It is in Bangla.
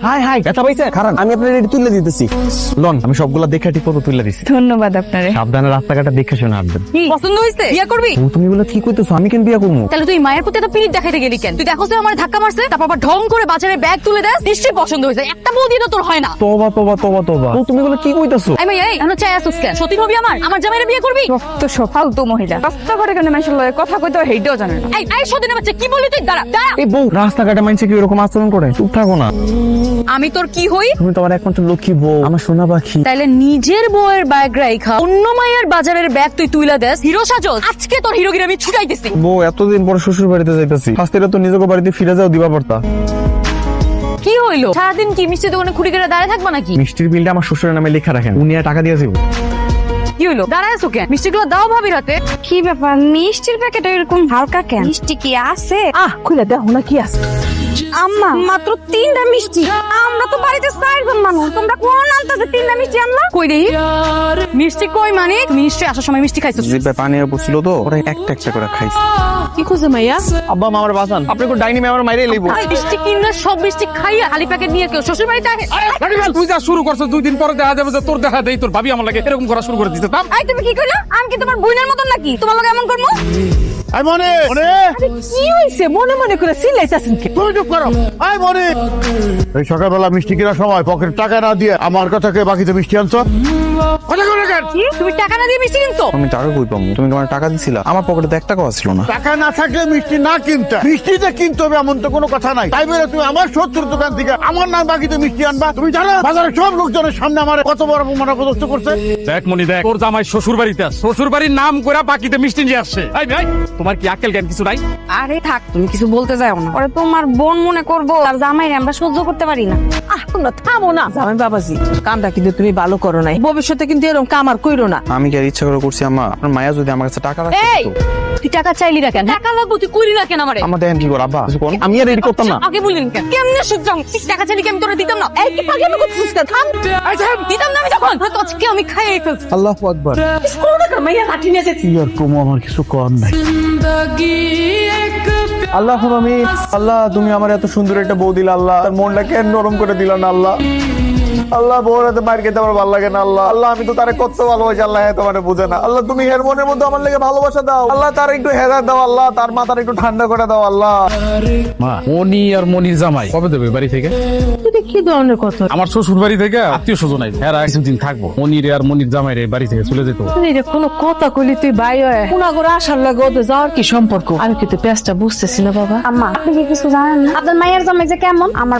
হাই হাই ব্যথা পাইছে কারণ আমি আপনার এটি তুলে দিতেছি লন আমি সবগুলা দেখে ঠিক মতো তুলে দিছি ধন্যবাদ আপনারে। সাবধানে রাস্তাঘাটে দেখে শুনে আসবেন কি পছন্দ হইছে? বিয়া করবি? ও তুমি বলে কি কইতেছো আমি কেন বিয়া করবো তাহলে তুই মায়ের প্রতি এত পিরিত দেখাইতে গেলি কেন? তুই দেখোস আমার ধাক্কা মারছে তারপর আবার ঢং করে বাজারে ব্যাগ তুলে দেস, নিশ্চয়ই পছন্দ হয়েছে। একটা বউ দিয়ে তো তোর হয় না। তোবা তোবা তোবা তোবা ও তুমি বলে কি কইতেছো আমি এই এখনো চাই আসুস কেন? সত্যি হবি আমার জামাইরে বিয়ে করবি? তো ফালতু মহিলা রাস্তাঘাটে কেন মানুষের লগে কথা কইতে হয় হেইটাও জানে না। এই সদিনের বাচ্চা কি বললি তুই? দাঁড়া দাঁড়া। এই বউ রাস্তাঘাটে মানুষে কি এরকম আচরণ করে চুপ থাকো না আমি তোর কি হই? তুমি তোমার একমাত্র লক্ষ্মী বউ আমার সোনা পাখি তাইলে নিজের বউয়ের ব্যাগ রাইখা অন্য মায়ের বাজারের ব্যাগ তুই তুইলা দেস, হিরো সাজস। আজকে তোর হিরোগিরি আমি ছুটাইতেছি। বউ এতদিন পরে শ্বশুর বাড়িতে যাইতেছি শাস্তিটা তো নিজেকে বাড়িতে ফিরে যাও দিবা পারতা কি হইলো? সারাদিন কি মিষ্টি দোকানে খুঁড়ি করে দাঁড়ায় থাকবা নাকি? মিষ্টির বিলটা আমার শ্বশুরের নামে লেখা রাখেন উনি আর টাকা দিয়ে যাবো কি হইলো? দাঁড়ায় আছো কেন? মিষ্টিগুলো দাও ভাবির হাতে। কি ব্যাপার মিষ্টির প্যাকেট এরকম হালকা কেন? মিষ্টি কি আছে? খুলে দেখো না কি আছে। আম্মা মাত্র 3টা মিষ্টি, আমরা তো বাড়িতে 4জন মানুষ, তোমরা কোন আনতেছে 3টা মিষ্টি আনলা? কই দেই মিষ্টি কই? মানে তুমি নিশ্চয়ই আসার সময় মিষ্টি খাইছো। জিভে পানি পড়ছিল তো ওরা একটা একটা করে খাইছে কি খুঁজে মাইয়া? আব্বা মামার বাসান আপনি কোন ডাইনি মেমার মাইরে লইবো মিষ্টি কিনলে সব মিষ্টি খাইয়া খালি প্যাকেট নিয়ে কেউ শ্বশুর বাড়িতে আসে? তুই যা শুরু করছো 2 দিন পরে দেখা যাবে যে তোর দেখা দেই তোর ভাবি আমার লাগে এরকম করা শুরু করে দিতে। এই তুমি কি কইলা? আমি কি তোমার বোনের মতন নাকি তোমার লগে এমন করবো? আই মনে মনে কি হইছে মনে মনে করে চিল্লাইতাছেন কি? তুই চুপ করো। আই মনে এই সকালবেলা মিষ্টি কেনার সময় পকেট টাকা না দিয়ে আমার কথাকে বাকিতে মিষ্টি আনছো কথা কই কেন? কি তুমি টাকা না দিয়ে মিষ্টি কিনছো? আমি টাকা কই পাবো তুমি তোমার টাকা দিছিলা আমার পকেটে তো 1 টাকাও ছিল না টাকা না থাকলে মিষ্টি না কিনতে মিষ্টিতে কিনতে হবে এমন তো কোনো কথা নাই। তাই বলে তুমি আমার শত্রুর দোকান থেকে আমার নাম বাকিতে মিষ্টি আনবা? তুমি জানো বাজারে সব লোকজনের সামনে আমার কত বড় অপমান অপদস্থ করছে? দেখ মনি দেখ তোর জামাই শ্বশুর বাড়িতে আছে, শ্বশুর বাড়ির নাম করে বাকিতে মিষ্টি নিয়ে আসছে। এই ভাই তোমার কি আক্কেল জ্ঞান কিছু নাই? আরে থাক তুমি কিছু বলতে যাও না, ওরে তোমার বোন মনে করবো আর জামাইরে আমরা সহ্য করতে পারি না। তোমরা থামো না। জামাই বাবাজি কামটা কিন্তু তুমি ভালো করো নাই, ভবিষ্যতে কিন্তু এরকম কাম আর কইরো না। আমি কি আর ইচ্ছা করে করছি আম্মা আপনার মায়া যদি আমার কাছে টাকা রাখতো এই তুই টাকা চাইলি না কেন? টাকা লাগবো তুই কইলি না কেন আমারে? আমার দেখেন কি করে আব্বা কিছু কোন আমি আর রেডি করতাম না আগে বললেন কেন? কেমনে সুজাম? তুই টাকা চাইলি কি আমি তোরে দিতাম না? এই কি পাগলামি করছিস কেন? থাম। এই থাম, দিতাম না আমি তখন। হয়তো আজকে আমি খাইয়ে ফেলছি। আল্লাহু আকবার স্কুল না মাইয়া লাঠি নিয়ে যাচ্ছে। কি আর কম আমার কিছু কর নাই। আল্লাহ আমি আল্লাহ তুমি আমার এত সুন্দর একটা বউ দিলা আল্লাহ তার মনটা কেন নরম করে দিলা না আল্লাহ আল্লাহ বউর হাতে মার খেতে আমার ভালো লাগে না আল্লাহ আল্লাহ আমি তো তারে কত ভালোবাসি আল্লাহ তোমার বুঝে না আল্লাহ তুমি হের মনের মধ্যে আমার লেগে ভালোবাসা দাও আল্লাহ তার একটু হেদায়েত দাও আল্লাহ তার মাথার একটু ঠান্ডা করে দাও আল্লাহ মা মনি আর মনির জামাই কবে দেবে বাড়ি থেকে? তুই কি ধরনের কথা? আমার শ্বশুর বাড়ি থেকে আত্মীয় স্বজন আইছে, এরা কিছুদিন থাকবো। মনির আর মনির জামাই রে বাড়ি থেকে চলে যেত। তুই রে কোনো কথা কইলি তুই ভাই হয় কোনা করে আসার লাগে ওদের যাওয়ার কি সম্পর্ক? আমি কিন্তু পেঁচটা বুঝতেছি না বাবা। আম্মা আপনি কি কিছু জানেন না? আপনার মায়ের জামাই যে কেমন? আমার